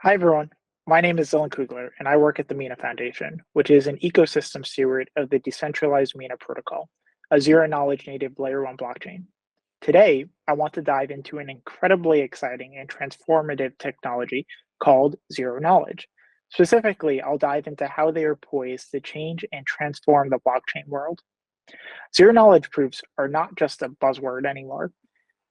Hi, everyone. My name is Kugler, and I work at the Mina Foundation, which is an ecosystem steward of the decentralized Mina protocol, a zero-knowledge native Layer 1 blockchain. Today, I want to dive into an incredibly exciting and transformative technology called zero knowledge. Specifically, I'll dive into how they are poised to change and transform the blockchain world. Zero knowledge proofs are not just a buzzword anymore.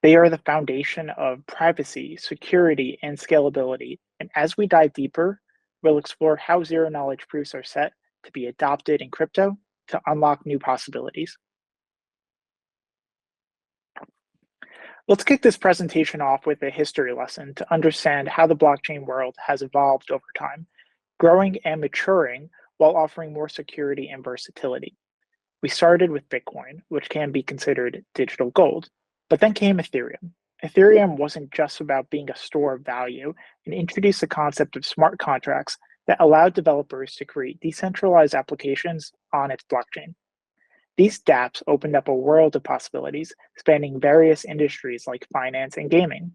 They are the foundation of privacy, security, and scalability. And as we dive deeper, we'll explore how zero knowledge proofs are set to be adopted in crypto to unlock new possibilities. Let's kick this presentation off with a history lesson to understand how the blockchain world has evolved over time, growing and maturing while offering more security and versatility. We started with Bitcoin, which can be considered digital gold, but then came Ethereum. Ethereum wasn't just about being a store of value and introduced the concept of smart contracts that allowed developers to create decentralized applications on its blockchain. These dApps opened up a world of possibilities spanning various industries like finance and gaming.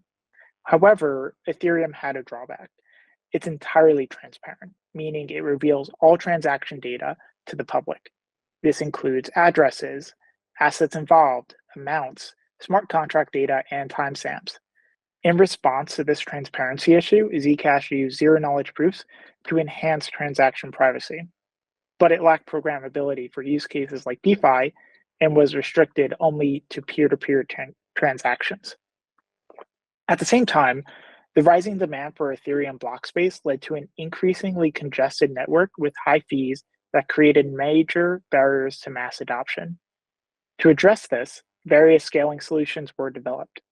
However, Ethereum had a drawback. It's entirely transparent, meaning it reveals all transaction data to the public. This includes addresses, assets involved, amounts, smart contract data, and timestamps. In response to this transparency issue, Zcash used zero-knowledge proofs to enhance transaction privacy, but it lacked programmability for use cases like DeFi and was restricted only to peer-to-peer transactions. At the same time, the rising demand for Ethereum block space led to an increasingly congested network with high fees that created major barriers to mass adoption. To address this, various scaling solutions were developed.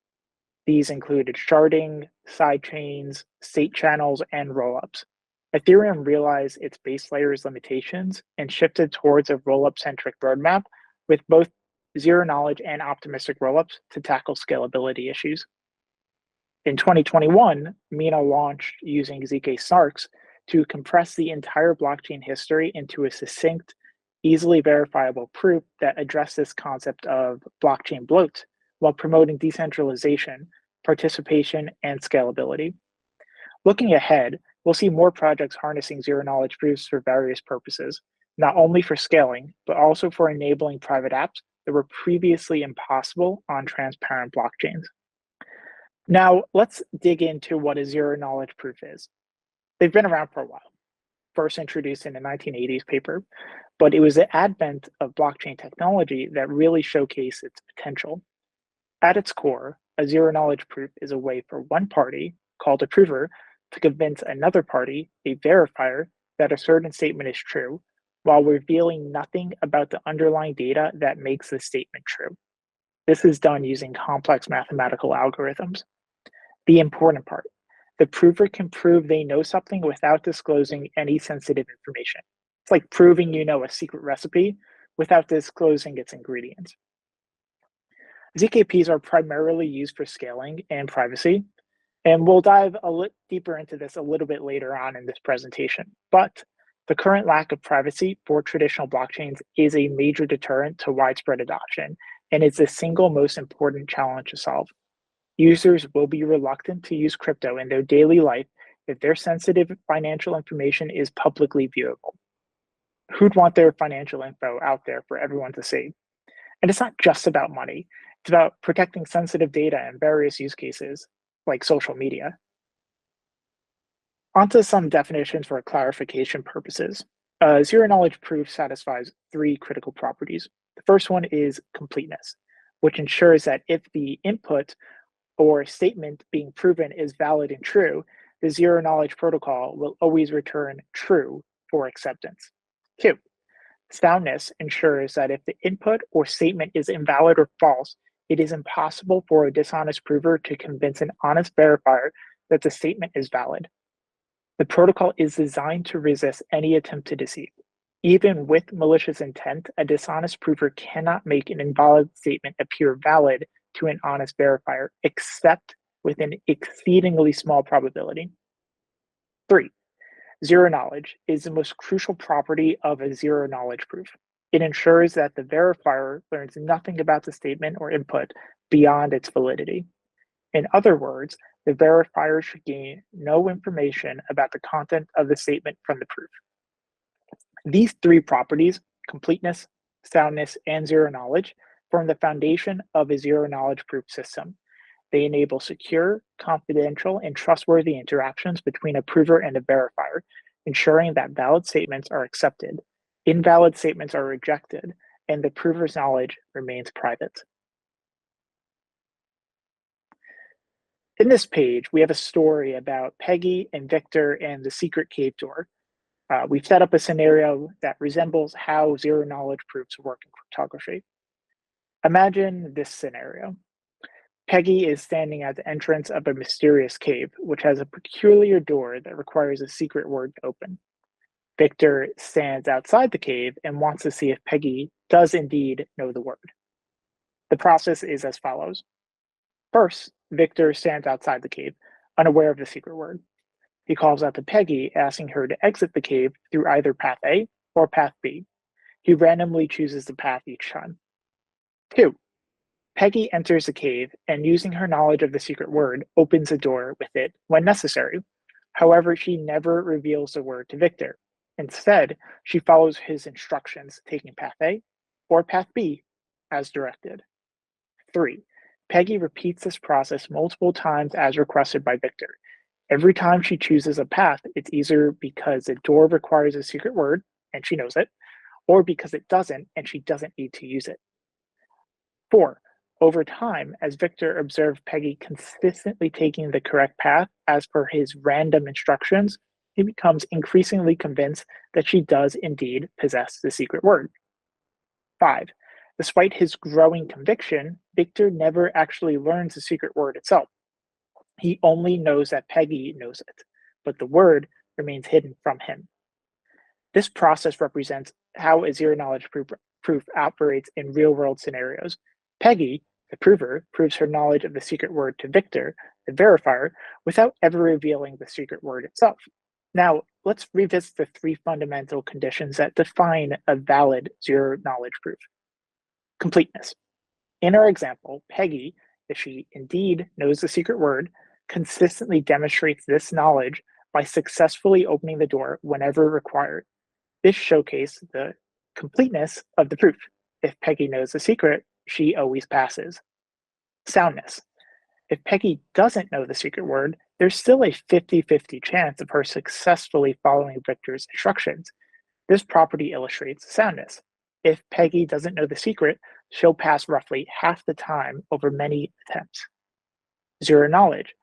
These included sharding, sidechains, state channels, and rollups. Ethereum realized its base layer's limitations and shifted towards a rollup-centric roadmap with both zero-knowledge and optimistic rollups to tackle scalability issues. In 2021, Mina launched using ZK snarks to compress the entire blockchain history into a succinct, easily verifiable proof that addressed this concept of blockchain bloat while promoting decentralization, participation, and scalability. Looking ahead, we'll see more projects harnessing zero-knowledge proofs for various purposes, not only for scaling, but also for enabling private apps that were previously impossible on transparent blockchains. Now, let's dig into what a zero-knowledge proof is. They've been around for a while, first introduced in a 1980s paper, but it was the advent of blockchain technology that really showcased its potential. At its core, a zero-knowledge proof is a way for one party, called a prover, to convince another party, a verifier, that a certain statement is true, while revealing nothing about the underlying data that makes the statement true. This is done using complex mathematical algorithms. The important part, the prover can prove they know something without disclosing any sensitive information. It's like proving you know a secret recipe without disclosing its ingredients. ZKPs are primarily used for scaling and privacy, and we'll dive a little deeper into this a little bit later on in this presentation. But the current lack of privacy for traditional blockchains is a major deterrent to widespread adoption, and it's the single most important challenge to solve. Users will be reluctant to use crypto in their daily life if their sensitive financial information is publicly viewable. Who'd want their financial info out there for everyone to see? And it's not just about money. It's about protecting sensitive data in various use cases, like social media. Onto some definitions for clarification purposes. Zero-knowledge proof satisfies three critical properties. The first one is completeness, which ensures that if the input or statement being proven is valid and true, the zero-knowledge protocol will always return true for acceptance. Two, soundness ensures that if the input or statement is invalid or false, it is impossible for a dishonest prover to convince an honest verifier that the statement is valid. The protocol is designed to resist any attempt to deceive. Even with malicious intent, a dishonest prover cannot make an invalid statement appear valid to an honest verifier, except with an exceedingly small probability. Three, zero knowledge is the most crucial property of a zero knowledge proof. It ensures that the verifier learns nothing about the statement or input beyond its validity. In other words, the verifier should gain no information about the content of the statement from the proof. These three properties, completeness, soundness, and zero knowledge, form the foundation of a zero knowledge proof system. They enable secure, confidential, and trustworthy interactions between a prover and a verifier, ensuring that valid statements are accepted, invalid statements are rejected, and the prover's knowledge remains private. In this page, we have a story about Peggy and Victor and the secret cave door. We've set up a scenario that resembles how zero knowledge proofs work in cryptography. Imagine this scenario. Peggy is standing at the entrance of a mysterious cave, which has a peculiar door that requires a secret word to open. Victor stands outside the cave and wants to see if Peggy does indeed know the word. The process is as follows. First, Victor stands outside the cave, unaware of the secret word. He calls out to Peggy, asking her to exit the cave through either path A or path B. He randomly chooses the path each time. 2. Peggy enters the cave and, using her knowledge of the secret word, opens the door with it when necessary. However, she never reveals the word to Victor. Instead, she follows his instructions, taking path A or path B as directed. 3. Peggy repeats this process multiple times as requested by Victor. Every time she chooses a path, it's either because the door requires a secret word and she knows it, or because it doesn't and she doesn't need to use it. 4. Over time, as Victor observed Peggy consistently taking the correct path as per his random instructions, he becomes increasingly convinced that she does indeed possess the secret word. 5. Despite his growing conviction, Victor never actually learns the secret word itself. He only knows that Peggy knows it, but the word remains hidden from him. This process represents how a zero-knowledge proof operates in real-world scenarios. Peggy, the prover, proves her knowledge of the secret word to Victor, the verifier, without ever revealing the secret word itself. Now, let's revisit the three fundamental conditions that define a valid zero-knowledge proof. Completeness. In our example, Peggy, if she indeed knows the secret word, consistently demonstrates this knowledge by successfully opening the door whenever required. This showcases the completeness of the proof. If Peggy knows the secret, she always passes. Soundness. If Peggy doesn't know the secret word, there's still a 50-50 chance of her successfully following Victor's instructions. This property illustrates soundness. If Peggy doesn't know the secret, she'll pass roughly half the time over many attempts. Zero knowledge.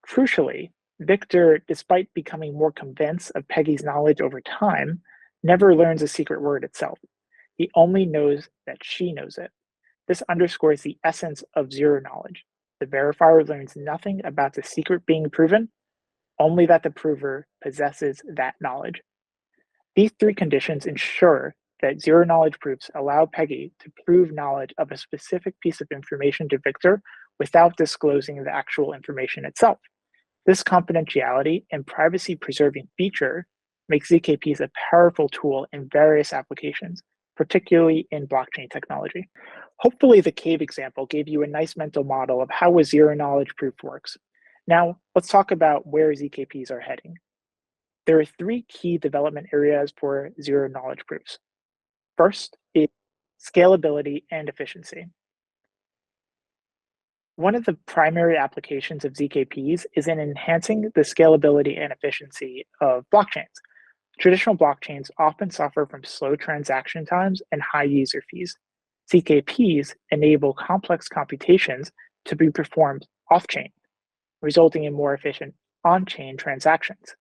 Crucially, Victor, despite becoming more convinced of Peggy's knowledge over time, never learns the secret word itself. He only knows that she knows it. This underscores the essence of zero knowledge. The verifier learns nothing about the secret being proven, only that the prover possesses that knowledge. These three conditions ensure that zero knowledge proofs allow Peggy to prove knowledge of a specific piece of information to Victor without disclosing the actual information itself. This confidentiality and privacy preserving feature makes ZKPs a powerful tool in various applications, particularly in blockchain technology. Hopefully, the cave example gave you a nice mental model of how a zero knowledge proof works. Now, let's talk about where ZKPs are heading. There are three key development areas for zero knowledge proofs. First is scalability and efficiency. One of the primary applications of ZKPs is in enhancing the scalability and efficiency of blockchains. Traditional blockchains often suffer from slow transaction times and high user fees. ZKPs enable complex computations to be performed off-chain, resulting in more efficient on-chain transactions.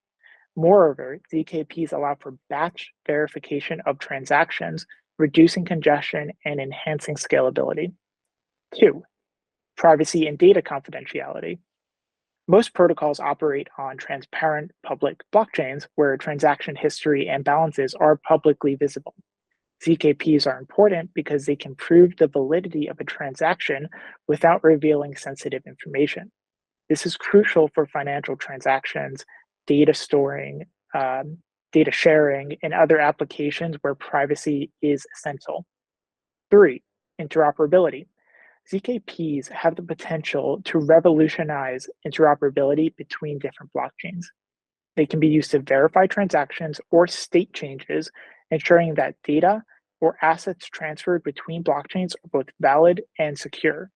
Moreover, ZKPs allow for batch verification of transactions, reducing congestion and enhancing scalability. 2. Privacy and data confidentiality. Most protocols operate on transparent public blockchains where transaction history and balances are publicly visible. ZKPs are important because they can prove the validity of a transaction without revealing sensitive information. This is crucial for financial transactions, data storing, data sharing, and other applications where privacy is essential. 3. Interoperability. ZKPs have the potential to revolutionize interoperability between different blockchains. They can be used to verify transactions or state changes, ensuring that data or assets transferred between blockchains are both valid and secure.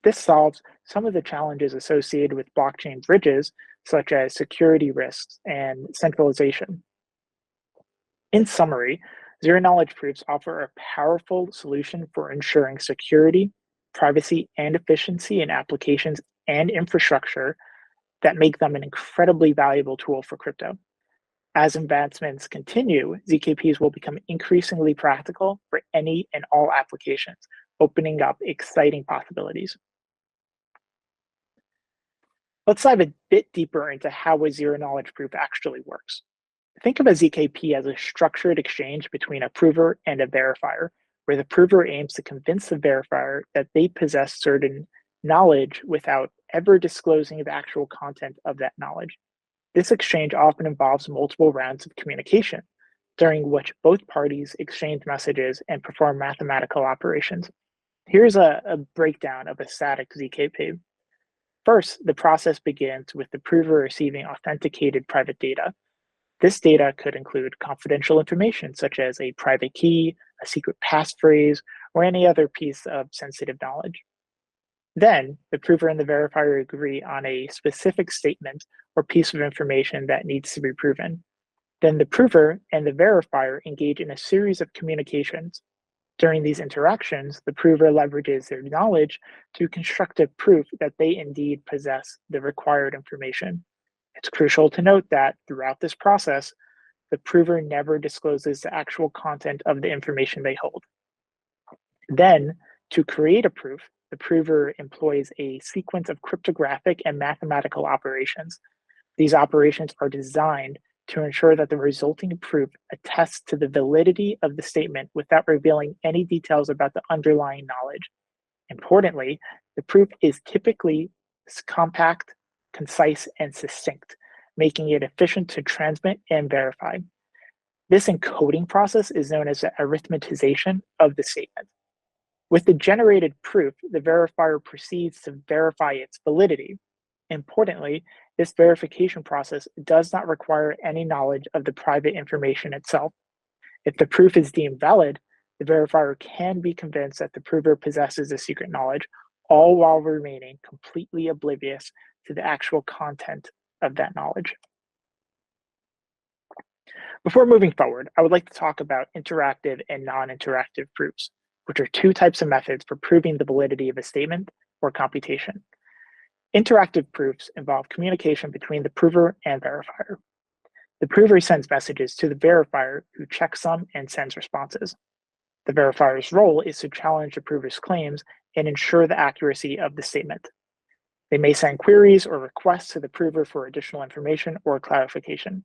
This solves some of the challenges associated with blockchain bridges, such as security risks and centralization. In summary, zero knowledge proofs offer a powerful solution for ensuring security, privacy, and efficiency in applications and infrastructure that make them an incredibly valuable tool for crypto. As advancements continue, ZKPs will become increasingly practical for any and all applications, opening up exciting possibilities. Let's dive a bit deeper into how a zero knowledge proof actually works. Think of a ZKP as a structured exchange between a prover and a verifier, where the prover aims to convince the verifier that they possess certain knowledge without ever disclosing the actual content of that knowledge. This exchange often involves multiple rounds of communication, during which both parties exchange messages and perform mathematical operations. Here's a breakdown of a static ZKP. First, the process begins with the prover receiving authenticated private data. This data could include confidential information such as a private key, a secret passphrase, or any other piece of sensitive knowledge. Then, the prover and the verifier agree on a specific statement or piece of information that needs to be proven. Then the prover and the verifier engage in a series of communications. During these interactions, the prover leverages their knowledge to construct a proof that they indeed possess the required information. It's crucial to note that throughout this process, the prover never discloses the actual content of the information they hold. Then, to create a proof, the prover employs a sequence of cryptographic and mathematical operations. These operations are designed to ensure that the resulting proof attests to the validity of the statement without revealing any details about the underlying knowledge. Importantly, the proof is typically compact, concise, and succinct, making it efficient to transmit and verify. This encoding process is known as the arithmetization of the statement. With the generated proof, the verifier proceeds to verify its validity. Importantly, this verification process does not require any knowledge of the private information itself. If the proof is deemed valid, the verifier can be convinced that the prover possesses the secret knowledge, all while remaining completely oblivious to the actual content of that knowledge. Before moving forward, I would like to talk about interactive and non-interactive proofs, which are two types of methods for proving the validity of a statement or computation. Interactive proofs involve communication between the prover and verifier. The prover sends messages to the verifier, who checks them and sends responses. The verifier's role is to challenge the prover's claims and ensure the accuracy of the statement. They may send queries or requests to the prover for additional information or clarification.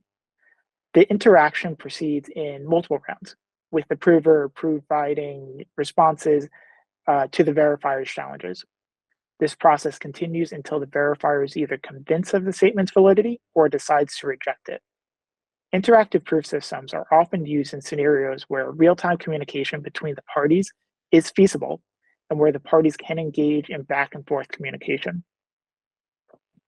The interaction proceeds in multiple rounds, with the prover providing responses to the verifier's challenges. This process continues until the verifier is either convinced of the statement's validity or decides to reject it. Interactive proof systems are often used in scenarios where real-time communication between the parties is feasible and where the parties can engage in back and forth communication.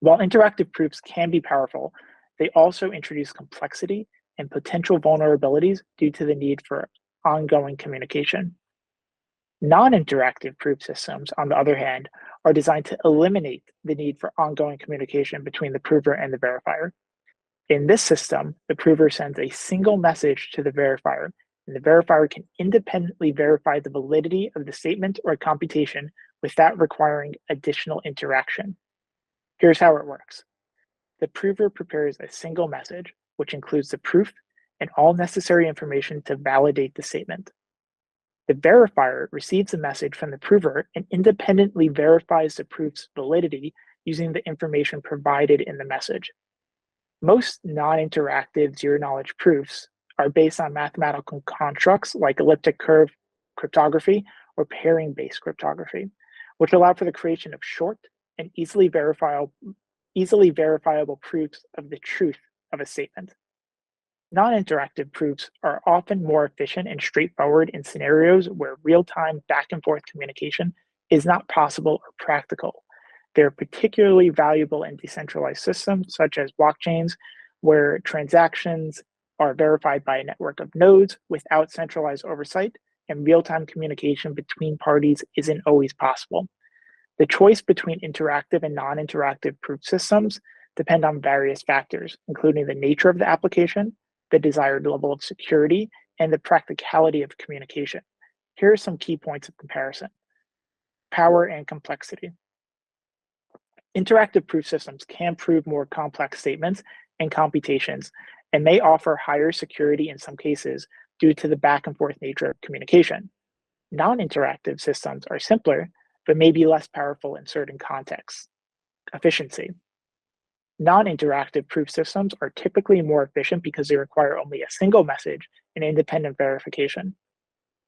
While interactive proofs can be powerful, they also introduce complexity and potential vulnerabilities due to the need for ongoing communication. Non-interactive proof systems, on the other hand, are designed to eliminate the need for ongoing communication between the prover and the verifier. In this system, the prover sends a single message to the verifier, and the verifier can independently verify the validity of the statement or computation without requiring additional interaction. Here's how it works. The prover prepares a single message, which includes the proof and all necessary information to validate the statement. The verifier receives a message from the prover and independently verifies the proof's validity using the information provided in the message. Most non-interactive zero-knowledge proofs are based on mathematical constructs like elliptic curve cryptography or pairing-based cryptography, which allow for the creation of short and easily verifiable proofs of the truth of a statement. Non-interactive proofs are often more efficient and straightforward in scenarios where real-time back-and-forth communication is not possible or practical. They're particularly valuable in decentralized systems, such as blockchains, where transactions are verified by a network of nodes without centralized oversight, and real-time communication between parties isn't always possible. The choice between interactive and non-interactive proof systems depend on various factors, including the nature of the application, the desired level of security, and the practicality of communication. Here are some key points of comparison. Power and complexity. Interactive proof systems can prove more complex statements and computations and may offer higher security in some cases due to the back and forth nature of communication. Non-interactive systems are simpler, but may be less powerful in certain contexts. Efficiency. Non-interactive proof systems are typically more efficient because they require only a single message and independent verification.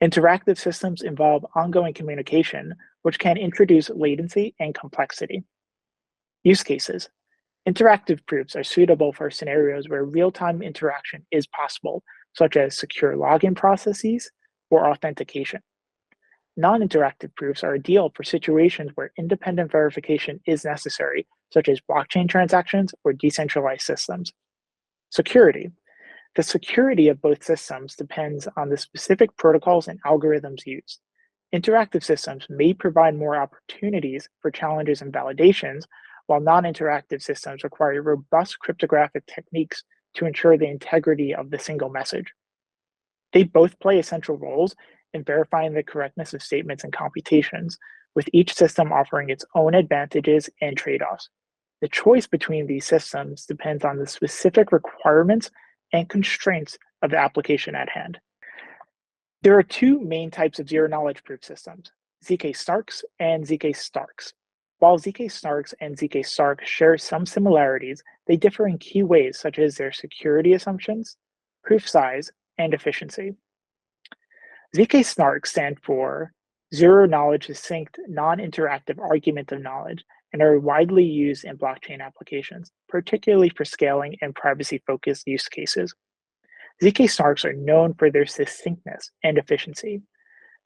Interactive systems involve ongoing communication, which can introduce latency and complexity. Use cases. Interactive proofs are suitable for scenarios where real-time interaction is possible, such as secure login processes or authentication. Non-interactive proofs are ideal for situations where independent verification is necessary, such as blockchain transactions or decentralized systems. Security. The security of both systems depends on the specific protocols and algorithms used. Interactive systems may provide more opportunities for challenges and validations, while non-interactive systems require robust cryptographic techniques to ensure the integrity of the single message. They both play essential roles in verifying the correctness of statements and computations, with each system offering its own advantages and trade-offs. The choice between these systems depends on the specific requirements and constraints of the application at hand. There are two main types of zero-knowledge proof systems, ZK-SNARKs and ZK-STARKs. While ZK-SNARKs and ZK-STARKs share some similarities, they differ in key ways such as their security assumptions, proof size, and efficiency. ZK-SNARKs stand for Zero-Knowledge Succinct Non-Interactive Argument of Knowledge and are widely used in blockchain applications, particularly for scaling and privacy-focused use cases. ZK-SNARKs are known for their succinctness and efficiency.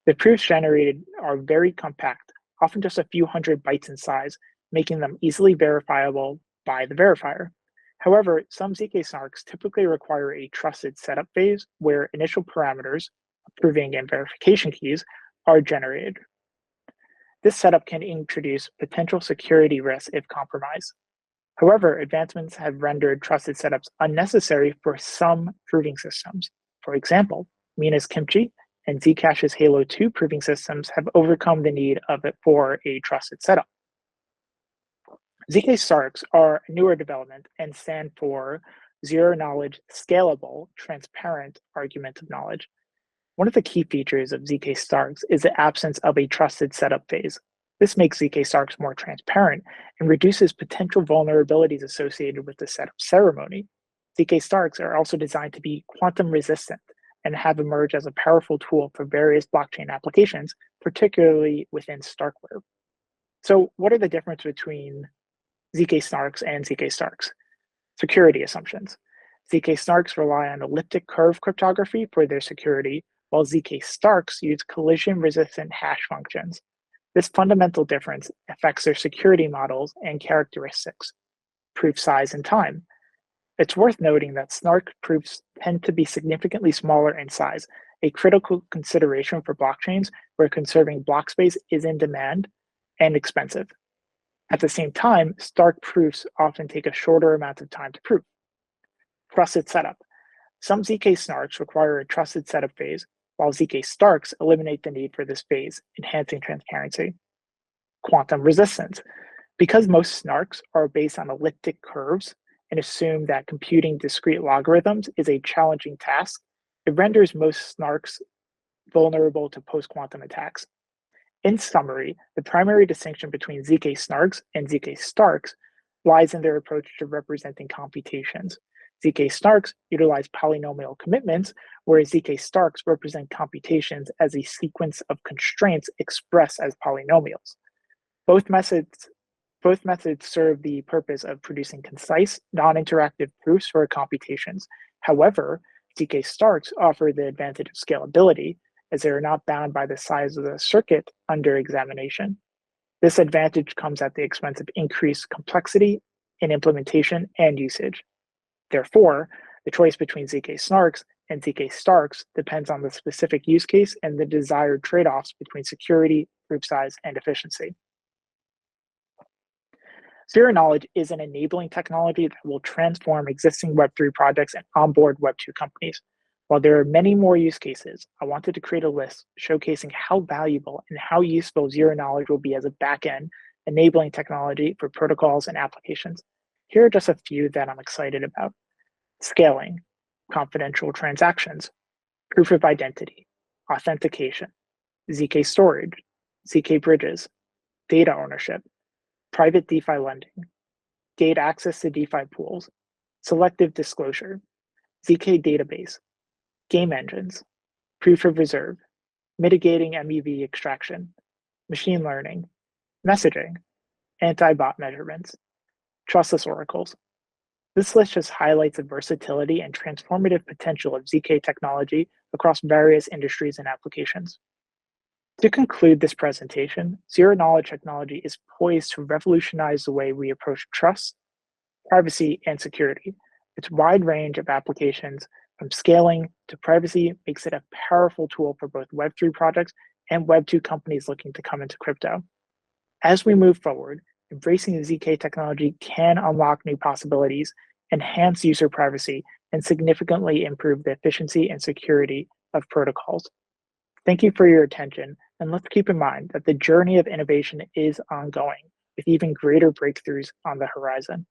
The proofs generated are very compact, often just a few hundred bytes in size, making them easily verifiable by the verifier. However, some ZK-SNARKs typically require a trusted setup phase where initial parameters, proving and verification keys, are generated. This setup can introduce potential security risks if compromised. However, advancements have rendered trusted setups unnecessary for some proving systems. For example, Mina's Kimchi and Zcash's Halo 2 proving systems have overcome the need of it for a trusted setup. ZK-STARKs are a newer development and stand for Zero-Knowledge Scalable Transparent Argument of Knowledge. One of the key features of ZK-STARKs is the absence of a trusted setup phase. This makes ZK-STARKs more transparent and reduces potential vulnerabilities associated with the setup ceremony. ZK-STARKs are also designed to be quantum resistant and have emerged as a powerful tool for various blockchain applications, particularly within Starkware. So what are the differences between ZK-SNARKs and ZK-STARKs? Security assumptions. ZK-SNARKs rely on elliptic curve cryptography for their security, while ZK-STARKs use collision-resistant hash functions. This fundamental difference affects their security models and characteristics, proof size, and time. It's worth noting that SNARK proofs tend to be significantly smaller in size, a critical consideration for blockchains where conserving block space is in demand and expensive. At the same time, STARK proofs often take a shorter amount of time to prove. Trusted setup. Some ZK-SNARKs require a trusted setup phase, while ZK-STARKs eliminate the need for this phase, enhancing transparency. Quantum resistance. Because most SNARKs are based on elliptic curves and assume that computing discrete logarithms is a challenging task, it renders most SNARKs vulnerable to post-quantum attacks. In summary, the primary distinction between ZK-SNARKs and ZK-STARKs lies in their approach to representing computations. ZK-SNARKs utilize polynomial commitments, whereas ZK-STARKs represent computations as a sequence of constraints expressed as polynomials. Both methods serve the purpose of producing concise, non-interactive proofs for computations. However, ZK-STARKs offer the advantage of scalability, as they are not bound by the size of the circuit under examination. This advantage comes at the expense of increased complexity in implementation and usage. Therefore, the choice between ZK snarks and ZK starks depends on the specific use case and the desired trade-offs between security, group size, and efficiency. Zero knowledge is an enabling technology that will transform existing Web3 projects and onboard Web2 companies. While there are many more use cases, I wanted to create a list showcasing how valuable and how useful zero knowledge will be as a backend enabling technology for protocols and applications. Here are just a few that I'm excited about. Scaling, confidential transactions, proof of identity, authentication, ZK storage, ZK bridges, data ownership, private DeFi lending, gate access to DeFi pools, selective disclosure, ZK database, game engines, proof of reserve, mitigating MEV extraction, machine learning, messaging, anti-bot measurements, trustless oracles. This list just highlights the versatility and transformative potential of ZK technology across various industries and applications. To conclude this presentation, zero-knowledge technology is poised to revolutionize the way we approach trust, privacy, and security. Its wide range of applications, from scaling to privacy, makes it a powerful tool for both Web3 projects and Web2 companies looking to come into crypto. As we move forward, embracing the ZK technology can unlock new possibilities, enhance user privacy, and significantly improve the efficiency and security of protocols. Thank you for your attention, and let's keep in mind that the journey of innovation is ongoing, with even greater breakthroughs on the horizon.